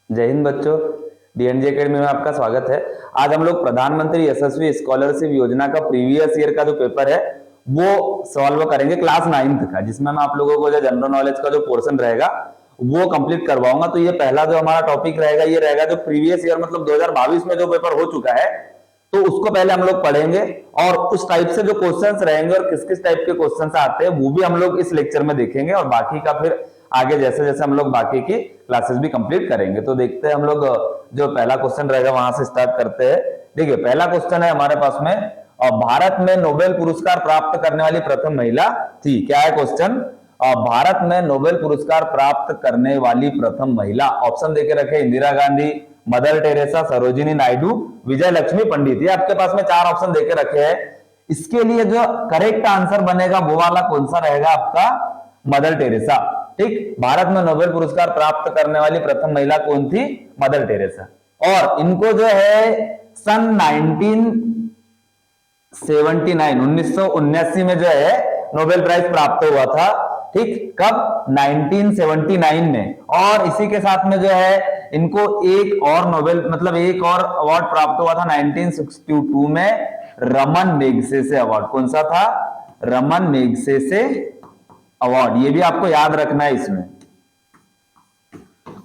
जय हिंद बच्चों। DNG academy में आपका स्वागत है। आज हम लोग प्रधानमंत्री यशस्वी स्कॉलरशिप योजना का प्रीवियस ईयर का जो पेपर है वो सॉल्व करेंगे क्लास 9th का, जिसमें मैं आप लोगों को जो जनरल नॉलेज का जो पोर्शन रहेगा वो कंप्लीट करवाऊंगा। तो ये पहला जो हमारा टॉपिक रहेगा ये रहेगा जो प्रीवियस ईयर मतलब 2022 में जो पेपर हो चुका है, तो उसको पहले हम लोग पढ़ेंगे और उस टाइप से जो क्वेश्चंस रहेंगे और किस किस टाइप के क्वेश्चंस आते हैं वो भी हम लोग इस लेक्चर में देखेंगे, और बाकी का फिर आगे जैसे जैसे हम लोग बाकी की क्लासेस भी कंप्लीट करेंगे। तो देखते हैं हम लोग जो पहला क्वेश्चन रहेगा वहां से स्टार्ट करते हैं। देखिए पहला क्वेश्चन है हमारे पास में, भारत में नोबेल पुरस्कार प्राप्त करने वाली प्रथम महिला थी। क्या है क्वेश्चन? भारत में नोबेल पुरस्कार प्राप्त करने वाली प्रथम महिला। ऑप्शन देके रखे इंदिरा गांधी, मदर टेरेसा, सरोजिनी नायडू, विजय लक्ष्मी पंडित। ये आपके पास में चार ऑप्शन देके रखे हैं। इसके लिए जो करेक्ट आंसर बनेगा वो वाला कौन सा रहेगा? आपका मदर टेरेसा। ठीक, भारत में नोबेल पुरस्कार प्राप्त करने वाली प्रथम महिला कौन थी? Mother Teresa. और इनको जो है सन 1979 में जो है नोबेल प्राइज प्राप्त हुआ था। ठीक, कब? 1979 में। और इसी के साथ में जो है इनको एक और नोबेल मतलब एक और अवार्ड प्राप्त हुआ था 1962 में, रमन मैग्सेसे अवार्ड। कौन सा था? Raman Magsaysay award. ये भी आपको याद रखना है। इसमें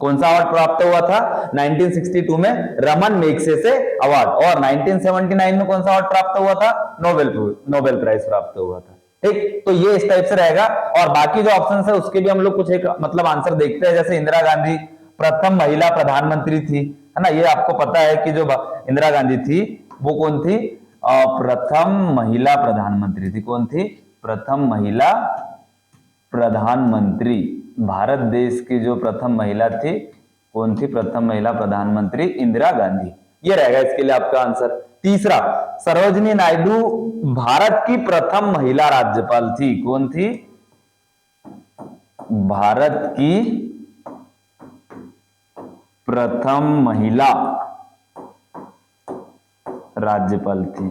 कौन सा अवार्ड प्राप्त हुआ था? 1962 में रमन मैग्सेसे अवार्ड। और 1979 में कौन सा अवार्ड प्राप्त हुआ था? नोबेल प्राइज प्राप्त हुआ था। ठीक, तो ये इस टाइप से रहेगा। और बाकी जो ऑप्शन है उसके भी हम लोग कुछ एक मतलब आंसर देखते हैं। जैसे इंदिरा गांधी प्रथम महिला प्रधानमंत्री थी, है ना। ये आपको पता है कि जो इंदिरा गांधी थी वो कौन थी? प्रथम महिला प्रधानमंत्री थी। कौन थी? प्रथम महिला प्रधानमंत्री। भारत देश की जो प्रथम महिला थी कौन थी? प्रथम महिला प्रधानमंत्री इंदिरा गांधी। ये रहेगा इसके लिए आपका आंसर। तीसरा, सरोजिनी नायडू भारत की प्रथम महिला राज्यपाल थी। कौन थी? भारत की प्रथम महिला राज्यपाल थी।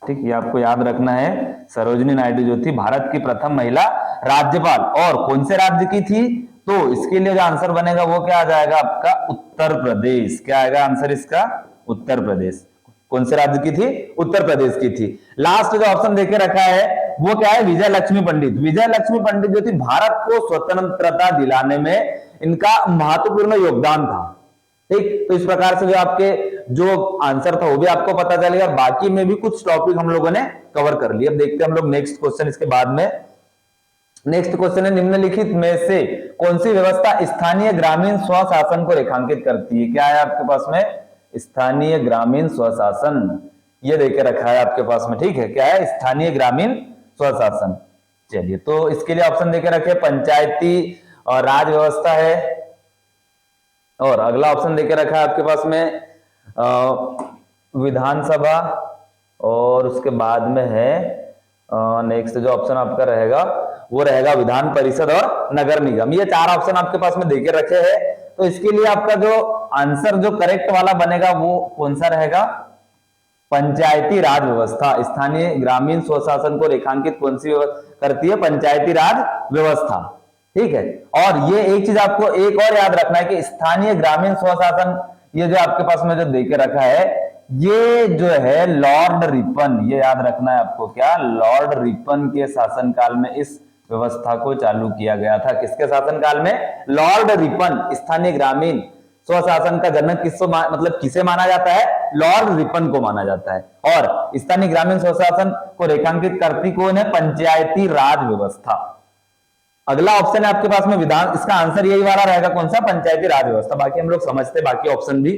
ठीक, ये आपको याद रखना है। सरोजिनी नायडू जो थी भारत की प्रथम महिला राज्यपाल। और कौन से राज्य की थी? तो इसके लिए जो आंसर बनेगा वो क्या आ जाएगा? आपका उत्तर प्रदेश। क्या आएगा आंसर इसका? उत्तर प्रदेश। कौन से राज्य की थी? उत्तर प्रदेश की थी। लास्ट जो ऑप्शन देके रखा है वो क्या है? विजय लक्ष्मी पंडित। विजय लक्ष्मी पंडित जो थी भारत को स्वतंत्रता दिलाने में इनका महत्वपूर्ण योगदान था। ठीक, तो इस प्रकार से जो आपके जो आंसर था वो भी आपको पता चलेगा। बाकी में भी कुछ टॉपिक हम लोगों ने कवर कर लिया। अब देखते हैं हम लोग नेक्स्ट क्वेश्चन इसके बाद में। नेक्स्ट क्वेश्चन है, निम्नलिखित में से कौन सी व्यवस्था स्थानीय ग्रामीण स्वशासन को रेखांकित करती है? क्या है आपके पास में? स्थानीय ग्रामीण स्वशासन। ये देके रखा है आपके पास में। ठीक है, क्या है? स्थानीय ग्रामीण स्वशासन। चलिए, तो इसके लिए ऑप्शन देके रखे पंचायती और राज व्यवस्था है। और अगला ऑप्शन देके रखा है आपके पास में विधानसभा। और उसके बाद में है नेक्स्ट जो ऑप्शन आपका रहेगा वो रहेगा विधान परिषद और नगर निगम। ये चार ऑप्शन आपके पास में देके रखे हैं। तो इसके लिए आपका जो आंसर जो करेक्ट वाला बनेगा वो कौन सा रहेगा? पंचायती राज व्यवस्था। स्थानीय ग्रामीण स्वशासन को रेखांकित कौन सी करती है? पंचायती राज व्यवस्था। ठीक है, और ये एक चीज आपको एक और याद रखना है कि स्थानीय ग्रामीण स्वशासन ये जो आपके पास में जो देके रखा है ये जो है लॉर्ड रिपन। ये याद रखना है आपको। क्या? लॉर्ड रिपन के शासनकाल में इस व्यवस्था को चालू किया गया था। किसके शासनकाल में? Lord Ripon. स्थानीय ग्रामीण स्वशासन का जनक मतलब किसे माना जाता है? लॉर्ड रिपन को माना जाता है। और स्थानीय ग्रामीण स्वशासन को रेखांकित करती कौन है? पंचायती राज व्यवस्था। अगला ऑप्शन है आपके पास में विधान। इसका आंसर यही वाला रहेगा। कौन सा? पंचायती राज व्यवस्था। बाकी हम लोग समझते बाकी ऑप्शन भी।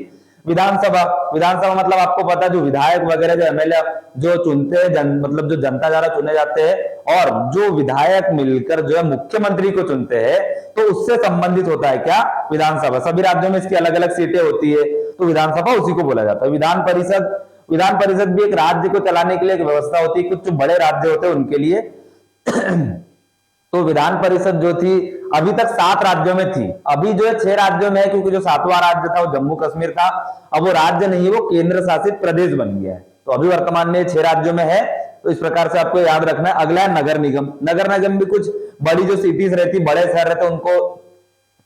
विधानसभा। विधानसभा मतलब आपको पता है जो विधायक वगैरह जो एमएलए जो चुनते हैं मतलब जो जनता द्वारा चुने जाते हैं और जो विधायक मिलकर जो है मुख्यमंत्री को चुनते हैं, तो उससे संबंधित होता है क्या? विधानसभा। सभी राज्यों में इसकी अलग अलग सीटें होती है, तो विधानसभा उसी को बोला जाता है। विधान परिषद। विधान परिषद भी एक राज्य को चलाने के लिए एक व्यवस्था होती है। कुछ बड़े राज्य होते हैं उनके लिए तो विधान परिषद जो थी अभी तक 7 राज्यों में थी। अभी जो है 6 राज्यों में है, क्योंकि जो 7वां राज्य था वो जम्मू कश्मीर था। अब वो राज्य नहीं है, वो केंद्र शासित प्रदेश बन गया है। तो अभी वर्तमान में 6 राज्यों में है। तो इस प्रकार से आपको याद रखना है। अगला है नगर निगम। नगर निगम भी कुछ बड़ी जो सिटीज रहती, बड़े शहर रहते, उनको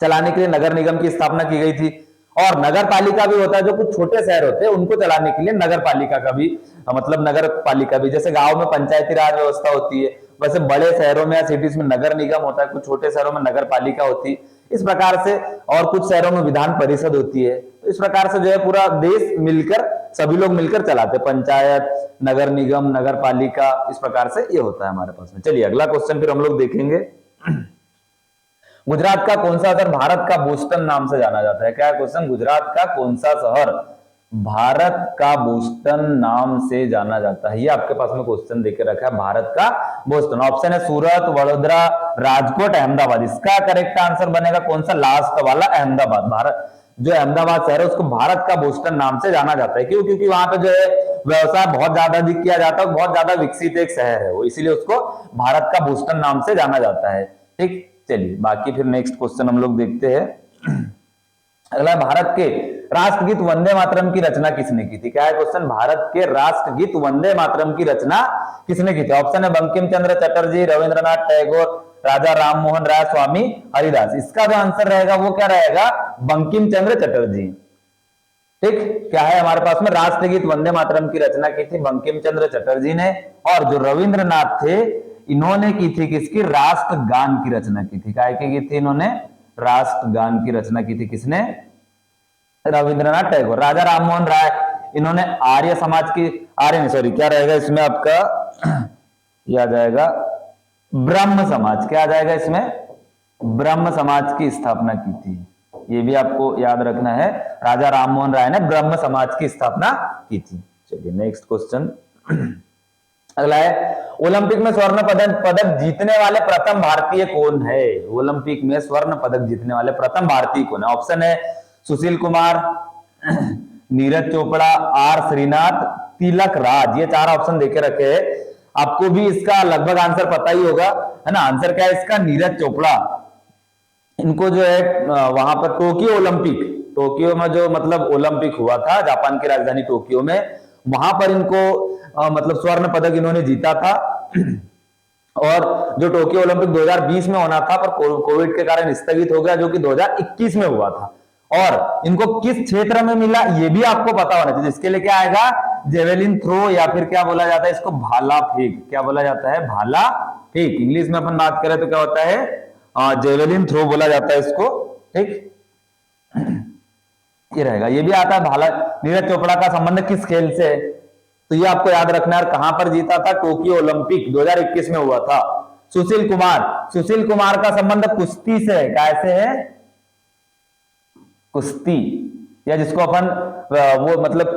चलाने के लिए नगर निगम की स्थापना की गई थी। और नगर पालिका भी होता है, जो कुछ छोटे शहर होते हैं उनको चलाने के लिए नगर पालिका का भी मतलब नगर पालिका भी, जैसे गांव में पंचायती राज व्यवस्था होती है, वैसे बड़े शहरों में या सिटीज में नगर निगम होता है, कुछ छोटे शहरों में नगर पालिका होती है, इस प्रकार से। और कुछ शहरों में विधान परिषद होती है। तो इस प्रकार से जो है पूरा देश मिलकर, सभी लोग मिलकर चलाते, पंचायत, नगर निगम, नगर पालिका, इस प्रकार से ये होता है हमारे पास में। चलिए अगला क्वेश्चन फिर हम लोग देखेंगे। गुजरात का कौन सा शहर भारत का बोस्टन नाम से जाना जाता है? क्या है क्वेश्चन? गुजरात का कौन सा शहर भारत का बोस्टन नाम से जाना जाता है? ये आपके पास में क्वेश्चन देके रखा है, भारत का बोस्टन। ऑप्शन है सूरत, वडोदरा, राजकोट, अहमदाबाद। इसका करेक्ट आंसर बनेगा कौन सा? लास्ट वाला, अहमदाबाद। भारत जो अहमदाबाद शहर है उसको भारत का बोस्टन नाम से जाना जाता है। क्यों? क्योंकि वहां पे जो है व्यवसाय बहुत ज्यादा अधिक किया जाता है, बहुत ज्यादा विकसित एक शहर है वो, इसीलिए उसको भारत का बोस्टन नाम से जाना जाता है। ठीक, चलिए बाकी फिर नेक्स्ट क्वेश्चन हम लोग देखते हैं। अगला, भारत के राष्ट्रगीत वंदे मातरम की रचना किसने की थी? क्या है क्वेश्चन? भारत के राष्ट्रगीत वंदे मातरम की रचना किसने की थी? ऑप्शन है बंकिम चंद्र चटर्जी, रविंद्रनाथ टैगोर, राजा राम मोहन राय, स्वामी हरिदास। इसका जो आंसर रहेगा वो क्या रहेगा? बंकिम चंद्र चटर्जी। ठीक, क्या है हमारे पास में? राष्ट्रगीत वंदे मातरम की रचना की थी बंकिम चंद्र चटर्जी ने। और जो रविंद्रनाथ थे इन्होंने की थी किसकी? राष्ट्रगान की रचना की थी। क्या की थी इन्होंने? राष्ट्रगान की रचना की थी। किसने? रविंद्रनाथ टैगोर। राजा राममोहन राय इन्होंने आर्य समाज की, आर्य नहीं सॉरी, क्या रहेगा इसमें आपका? यह आ जाएगा ब्रह्म समाज। क्या आ जाएगा इसमें? ब्रह्म समाज की स्थापना की थी। ये भी आपको याद रखना है, राजा राममोहन राय ने ब्रह्म समाज की स्थापना की थी। चलिए नेक्स्ट क्वेश्चन। अगला है, ओलंपिक में स्वर्ण पदक जीतने वाले प्रथम भारतीय कौन है? ओलंपिक में स्वर्ण पदक जीतने वाले प्रथम भारतीय कौन है? ऑप्शन है सुशील कुमार, नीरज चोपड़ा, आर श्रीनाथ, तिलक राज। ये चार ऑप्शन देके रखे हैं। आपको भी इसका लगभग आंसर पता ही होगा, है ना? आंसर क्या है इसका? नीरज चोपड़ा। इनको जो है वहां पर टोक्यो में जो मतलब ओलंपिक हुआ था, जापान की राजधानी टोक्यो में, वहां पर इनको मतलब स्वर्ण पदक इन्होंने जीता था। और जो टोक्यो ओलंपिक 2020 में होना था पर कोविड के कारण स्थगित हो गया, जो कि 2021 में हुआ था। और इनको किस क्षेत्र में मिला ये भी आपको पता होना चाहिए। इसके लिए क्या आएगा? जेवेलिन थ्रो, या फिर क्या बोला जाता है इसको? भाला फेंक। क्या बोला जाता है? भाला फेंक। इंग्लिश में अपन बात करें तो क्या होता है? जेवेलिन थ्रो बोला जाता है इसको। ठीक, ये रहेगा। ये भी आता है भाला। नीरज चोपड़ा का संबंध किस खेल से है? तो ये आपको याद रखना है। कहां पर जीता था? टोक्यो ओलंपिक 2021 में हुआ था। सुशील कुमार का संबंध कुश्ती से है। कैसे है? कुश्ती, या जिसको अपन वो मतलब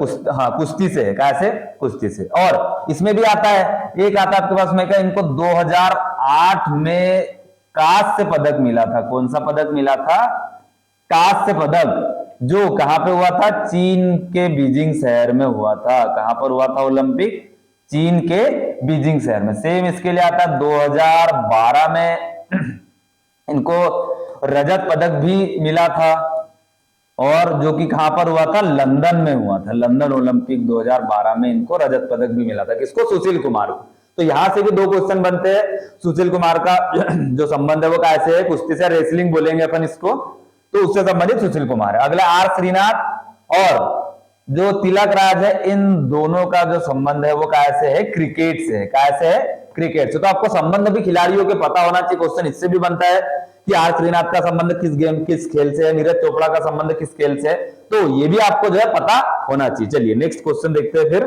कुश्ती से है। कैसे? कुश्ती से। और इसमें भी आता है, एक आता है आपके पास में क्या? इनको 2008 में कांस्य पदक मिला था। कौन सा पदक मिला था? कांस्य पदक, जो कहां पे हुआ था? चीन के बीजिंग शहर में हुआ था। कहां पर हुआ था ओलंपिक? चीन के बीजिंग शहर में। सेम इसके लिए आता है 2012 में इनको रजत पदक भी मिला था, और जो कि कहां पर हुआ था? लंदन में हुआ था। लंदन ओलंपिक 2012 में इनको रजत पदक भी मिला था। किसको? सुशील कुमार को। तो यहां से भी दो क्वेश्चन बनते हैं। सुशील कुमार का जो संबंध है वो कैसे है? कुश्ती से, रेसलिंग बोलेंगे अपन इसको, तो उससे संबंधित सुशील कुमार है। अगला आर श्रीनाथ और जो तिलक राज है, इन दोनों का जो संबंध है वो कैसे है? क्रिकेट से है। कैसे है? क्रिकेट से। तो आपको संबंध भी खिलाड़ियों के पता होना चाहिए। क्वेश्चन इससे भी बनता है कि आर श्रीनाथ का संबंध किस खेल से है, नीरज चोपड़ा का संबंध किस खेल से है, तो ये भी आपको जो है पता होना चाहिए। चलिए नेक्स्ट क्वेश्चन देखते हैं फिर।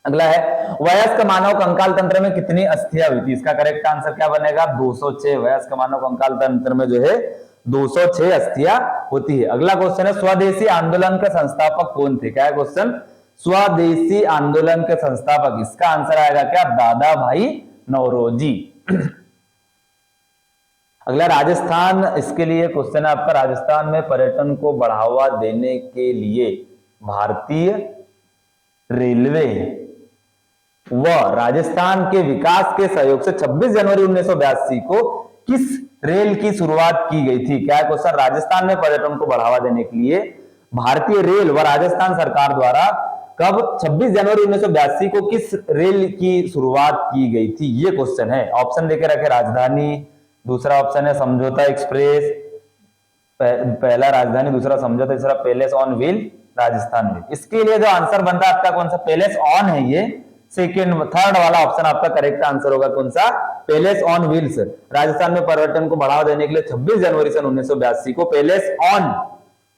अगला है, वयस्क मानव कंकाल तंत्र में कितनी अस्थियां हुई थी? इसका करेक्ट आंसर क्या बनेगा? 206। वयस्क मानव कंकाल तंत्र में जो है 206 अस्थियां होती है। अगला क्वेश्चन है, स्वदेशी आंदोलन के संस्थापक कौन थे? क्या है क्वेश्चन? स्वदेशी आंदोलन के संस्थापक। इसका आंसर आएगा क्या? दादा भाई नौरोजी। अगला राजस्थान, इसके लिए क्वेश्चन है आपका, राजस्थान में पर्यटन को बढ़ावा देने के लिए भारतीय रेलवे व राजस्थान के विकास के सहयोग से 26 जनवरी 1982 को किस रेल की शुरुआत की गई थी? क्या है क्वेश्चन? राजस्थान में पर्यटन को बढ़ावा देने के लिए भारतीय रेल व राजस्थान सरकार द्वारा कब 26 जनवरी 1982 को किस रेल की शुरुआत की गई थी? ये क्वेश्चन है। ऑप्शन देके रखे, राजधानी, दूसरा ऑप्शन है समझौता एक्सप्रेस, पहला राजधानी, दूसरा समझौता, तीसरा पैलेस ऑन व्हील, राजस्थान में। इसके लिए जो आंसर बनता है आपका कौन सा, पैलेस ऑन है ये, सेकेंड थर्ड वाला ऑप्शन आपका करेक्ट आंसर होगा कौन सा, पैलेस ऑन व्हील्स। राजस्थान में पर्यटन को बढ़ावा देने के लिए 26 जनवरी सन 1982 को पैलेस ऑन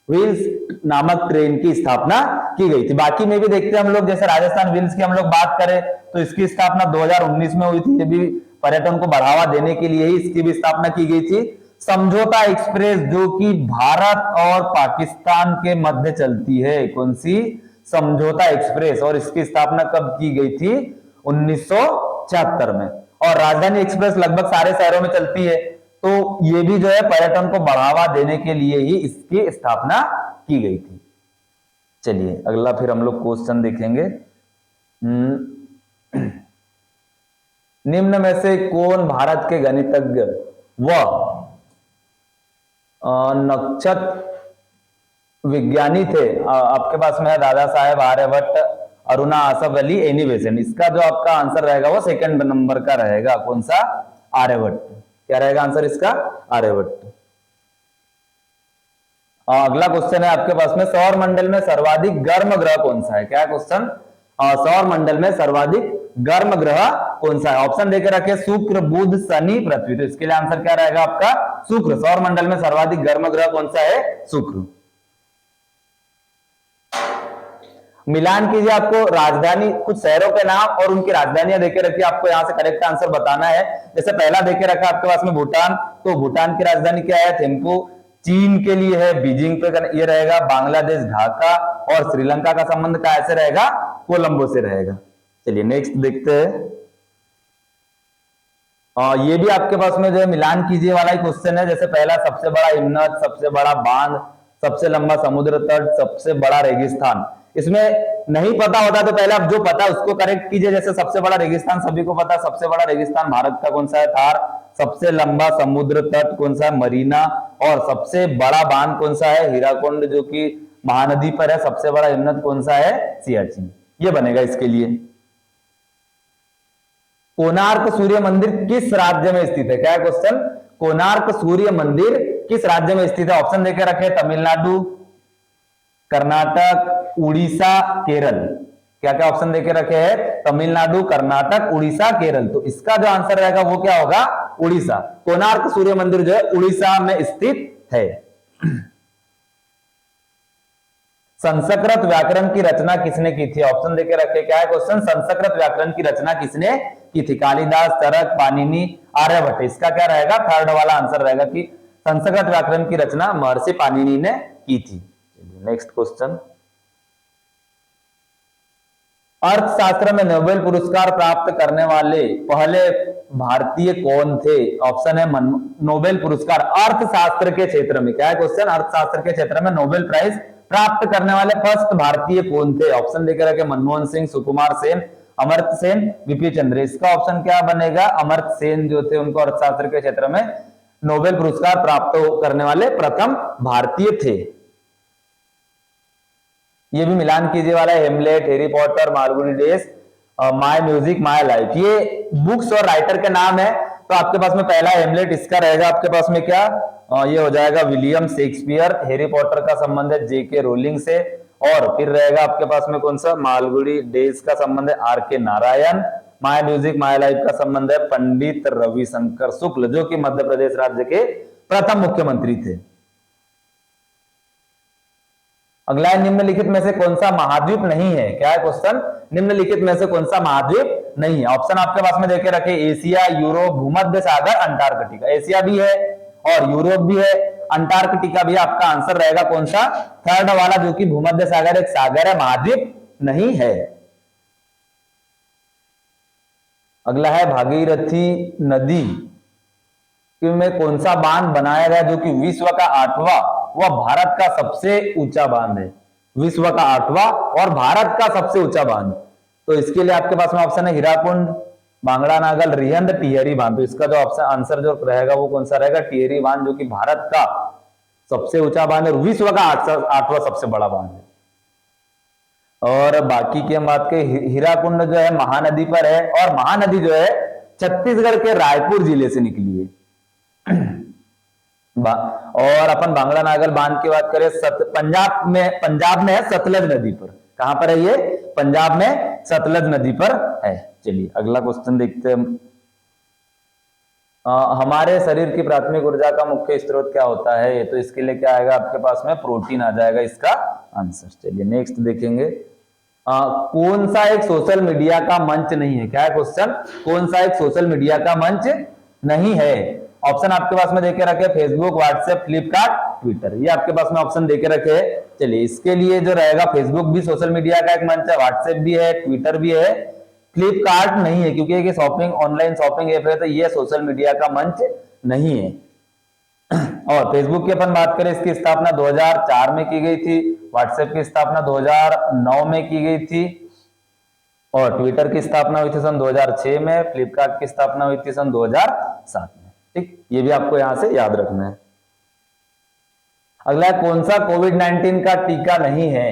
व्हील्स नामक ट्रेन की स्थापना की गई थी। बाकी में भी देखते हैं हम लोग, जैसे राजस्थान व्हील्स की हम लोग बात करें तो इसकी स्थापना 2019 में हुई थी, ये भी पर्यटन को बढ़ावा देने के लिए ही इसकी भी स्थापना की गई थी। समझौता एक्सप्रेस जो कि भारत और पाकिस्तान के मध्य चलती है, कौन सी, समझौता एक्सप्रेस, और इसकी स्थापना कब की गई थी, 1976 में। और राजधानी एक्सप्रेस लगभग सारे शहरों में चलती है, तो ये भी जो है पर्यटन को बढ़ावा देने के लिए ही इसकी स्थापना की गई थी। चलिए अगला फिर हम लोग क्वेश्चन देखेंगे। निम्न में से कौन भारत के गणितज्ञ व नक्षत्र विज्ञानी थे? आपके पास में है दादा साहेब आर्यभट्ट, अरुणा आसफ अली, एनी बेसेंट। इसका जो आपका आंसर रहेगा वो सेकंड नंबर का रहेगा, कौन सा, आर्यभट्ट। क्या रहेगा आंसर इसका, आर्यभट्ट। अगला क्वेश्चन है आपके पास में, सौर मंडल में सर्वाधिक गर्म ग्रह कौन सा है? क्या क्वेश्चन, सौर मंडल में सर्वाधिक गर्म ग्रह कौन सा है? ऑप्शन देकर रखे शुक्र, बुध, शनि, पृथ्वी। तो इसके लिए आंसर क्या रहेगा आपका, शुक्र। सौर मंडल में सर्वाधिक गर्म ग्रह कौन सा है, शुक्र। मिलान कीजिए, आपको राजधानी, कुछ शहरों के नाम और उनकी राजधानियां देके रखी, आपको यहां से करेक्ट आंसर बताना है। जैसे पहला देके रखा आपके पास में भूटान, तो भूटान की राजधानी क्या है, थिम्पू। चीन के लिए है बीजिंग पे ये रहेगा, बांग्लादेश ढाका, और श्रीलंका का संबंध कैसे रहेगा, कोलंबो से रहेगा। चलिए नेक्स्ट देखते हैं। ये भी आपके पास में जो है मिलान कीजिए वाला ही क्वेश्चन है। जैसे पहला, सबसे बड़ा हिमनद, सबसे बड़ा बांध, सबसे लंबा समुद्र तट, सबसे बड़ा रेगिस्तान। इसमें नहीं पता होता तो पहले आप जो पता है उसको करेक्ट कीजिए। जैसे सबसे बड़ा रेगिस्तान सभी को पता है, सबसे बड़ा रेगिस्तान भारत का कौन सा है, थार। सबसे लंबा समुद्र तट कौन सा है, मरीना। और सबसे बड़ा बांध कौन सा है, हीराकुंड, जो कि महानदी पर है। सबसे बड़ा हिमनद कौन सा है, सियाचिन। ये बनेगा इसके लिए। कोणार्क सूर्य मंदिर किस राज्य में स्थित है? क्या है क्वेश्चन, कोणार्क सूर्य मंदिर किस राज्य में स्थित है? ऑप्शन देके रखे, तमिलनाडु, कर्नाटक, उड़ीसा, केरल। क्या क्या ऑप्शन देके रखे हैं, तमिलनाडु, कर्नाटक, उड़ीसा, केरल। तो इसका जो आंसर रहेगा वो क्या होगा, उड़ीसा। कोणार्क सूर्य मंदिर जो है उड़ीसा में स्थित है। संस्कृत व्याकरण की रचना किसने की थी? ऑप्शन देके रखे, क्या है क्वेश्चन, संस्कृत व्याकरण की रचना किसने की थी? कालिदास, चरक, पाणिनि, आर्यभट्ट। इसका क्या रहेगा, थर्ड वाला आंसर रहेगा कि संस्कृत व्याकरण की रचना महर्षि पाणिनि ने की थी। नेक्स्ट क्वेश्चन, अर्थशास्त्र में नोबेल पुरस्कार प्राप्त करने वाले पहले भारतीय कौन थे? ऑप्शन है नोबेल पुरस्कार अर्थशास्त्र के क्षेत्र में। क्या है क्वेश्चन, अर्थशास्त्र के क्षेत्र में नोबेल प्राइज प्राप्त करने वाले फर्स्ट भारतीय कौन थे? ऑप्शन देकर रखे, मनमोहन सिंह, सुकुमार सेन, अमर्त्य सेन, वीपी चंद्र। इसका ऑप्शन क्या बनेगा, अमर्त्य सेन जो थे उनको अर्थशास्त्र के क्षेत्र में नोबेल पुरस्कार प्राप्त करने वाले प्रथम भारतीय थे। ये भी मिलान कीजिए वाला है, Hamlet, Harry Potter, Malgudi Days, My music, my Life. ये बुक्स और राइटर के नाम है। तो आपके पास में पहला हेमलेट, इसका रहेगा आपके पास में क्या, ये हो जाएगा विलियम शेक्सपियर। हैरी पॉटर का संबंध है जेके रोलिंग से। और फिर रहेगा आपके पास में कौन सा, मालगुडी डेज का संबंध है RK. Narayan. My music my life का संबंध है पंडित रविशंकर शुक्ल, जो कि मध्य प्रदेश राज्य के प्रथम मुख्यमंत्री थे। अगला है, निम्नलिखित में से कौन सा महाद्वीप नहीं है? क्या है क्वेश्चन, निम्नलिखित में से कौन सा महाद्वीप नहीं है? ऑप्शन आपके पास में देके रखे, एशिया, यूरोप, भूमध्य सागर, अंटार्कटिका। एशिया भी है और यूरोप भी है, अंटार्कटिका भी आपका आंसर रहेगा कौन सा, थर्ड वाला, जो कि भूमध्य सागर एक सागर है, महाद्वीप नहीं है। अगला है, भागीरथी नदी में कौन सा बांध बनाया गया जो कि विश्व का 8वां वह भारत का सबसे ऊंचा बांध है? विश्व का 8वां और भारत का सबसे ऊंचा बांध। तो इसके लिए आपके पास में ऑप्शन है हिराकुंड, बांगड़ा नागल, रिहंद, टिहरी बांध। तो इसका जो ऑप्शन आंसर जो रहेगा वो कौन सा रहेगा, टिहरी बांध, जो कि भारत का सबसे ऊंचा बांध है और विश्व का 8वां सबसे बड़ा बांध है। और बाकी की हम बात करें, हीराकुंड जो है महानदी पर है और महानदी जो है छत्तीसगढ़ के रायपुर जिले से निकली है। और अपन बांग्ला नागल बांध की बात करें, पंजाब में है सतलज नदी पर। कहां पर है ये? पंजाब में सतलज नदी पर है। चलिए अगला क्वेश्चन देखते हैं। हमारे शरीर की प्राथमिक ऊर्जा का मुख्य स्रोत क्या होता है? तो इसके लिए क्या आएगा आपके पास में? प्रोटीन आ जाएगा इसका आंसर। चलिए नेक्स्ट देखेंगे। कौन सा एक सोशल मीडिया का मंच नहीं है? क्या है क्वेश्चन? कौन सा एक सोशल मीडिया का मंच नहीं है? ऑप्शन आपके पास में देके रखे, फेसबुक, व्हाट्सएप, फ्लिपकार्ट, ट्विटर। ये आपके पास में ऑप्शन देके रखे हैं। चलिए इसके लिए जो रहेगा, फेसबुक भी सोशल मीडिया का एक मंच है, व्हाट्सएप भी है, ट्विटर भी है, फ्लिपकार्ट नहीं है क्योंकि ये शॉपिंग ऑनलाइन शॉपिंग ऐप है, तो ये सोशल मीडिया का मंच नहीं है। और फेसबुक की अपन बात करें, इसकी स्थापना 2004 में की गई थी, व्हाट्सएप की स्थापना 2009 में की गई थी, और ट्विटर की स्थापना हुई थी सन 2006 में, फ्लिपकार्ट की स्थापना हुई थी सन 2007 में। ठीक, ये भी आपको यहां से याद रखना है। अगला, कौन सा कोविड-19 का टीका नहीं है?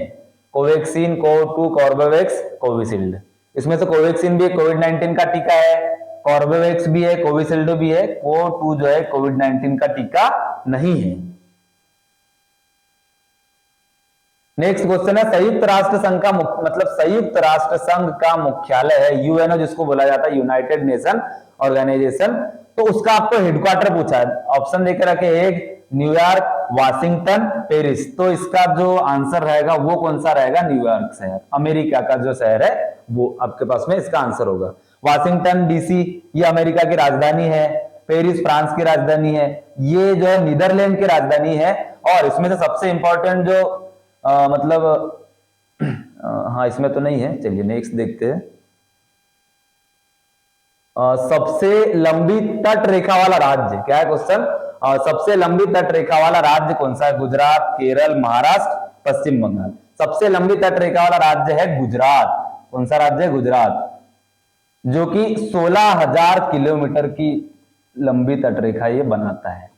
कोवैक्सीन, कोव2, कॉर्बेवैक्स, कोविशील्ड। इसमें से कोवैक्सीन भी कोविड-19 का टीका है, कॉर्बेवैक्स भी है, कोविशील्ड भी है, कोव2 जो है कोविड-19 का टीका नहीं है। नेक्स्ट क्वेश्चन है, संयुक्त राष्ट्र संघ का मतलब संयुक्त राष्ट्र संघ का मुख्यालय है यूएनओ, जिसको बोला जाता है यूनाइटेड नेशन ऑर्गेनाइजेशन, तो उसका आपको हेडक्वार्टर पूछा है। ऑप्शन देकर रखे, एक न्यूयॉर्क, वाशिंगटन, पेरिस। तो इसका जो आंसर रहेगा वो कौन सा रहेगा? न्यूयॉर्क शहर, अमेरिका का जो शहर है वो आपके पास में इसका आंसर होगा। वाशिंगटन डीसी ये अमेरिका की राजधानी है, पेरिस फ्रांस की राजधानी है, ये जो है नीदरलैंड की राजधानी है। और इसमें से सबसे इंपॉर्टेंट जो हाँ इसमें तो नहीं है, चलिए नेक्स्ट देखते हैं। सबसे लंबी तट रेखा वाला राज्य क्या है? क्वेश्चन, सबसे लंबी तट रेखा वाला राज्य कौन सा है? गुजरात, केरल, महाराष्ट्र, पश्चिम बंगाल। सबसे लंबी तट रेखा वाला राज्य है गुजरात। कौन सा राज्य है? गुजरात, जो कि 16,000 किलोमीटर की लंबी तट रेखा ये बनाता है।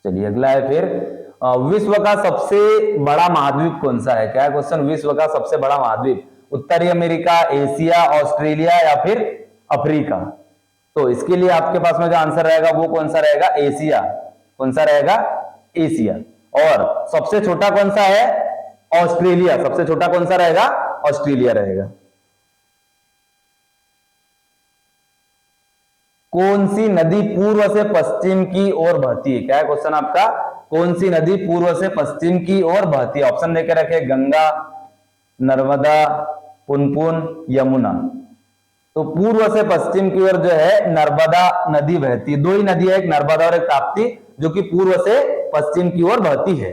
चलिए अगला है फिर, विश्व का सबसे बड़ा महाद्वीप कौन सा है? क्या है क्वेश्चन? विश्व का सबसे बड़ा महाद्वीप, उत्तरी अमेरिका, एशिया, ऑस्ट्रेलिया या फिर अफ्रीका। तो इसके लिए आपके पास में जो आंसर रहेगा वो कौन सा रहेगा? एशिया। कौन सा रहेगा? एशिया। और सबसे छोटा कौन सा है? ऑस्ट्रेलिया। सबसे छोटा कौन सा रहेगा? ऑस्ट्रेलिया रहेगा। कौन सी नदी पूर्व से पश्चिम की ओर बहती है? क्या है क्वेश्चन आपका? कौन सी नदी पूर्व से पश्चिम की ओर बहती है? ऑप्शन देकर रखे, गंगा, नर्मदा, पुनपुन, यमुना। तो पूर्व से पश्चिम की ओर जो है नर्मदा नदी बहती है। दो ही नदी है, एक नर्मदा और एक ताप्ती, जो कि पूर्व से पश्चिम की ओर बहती है।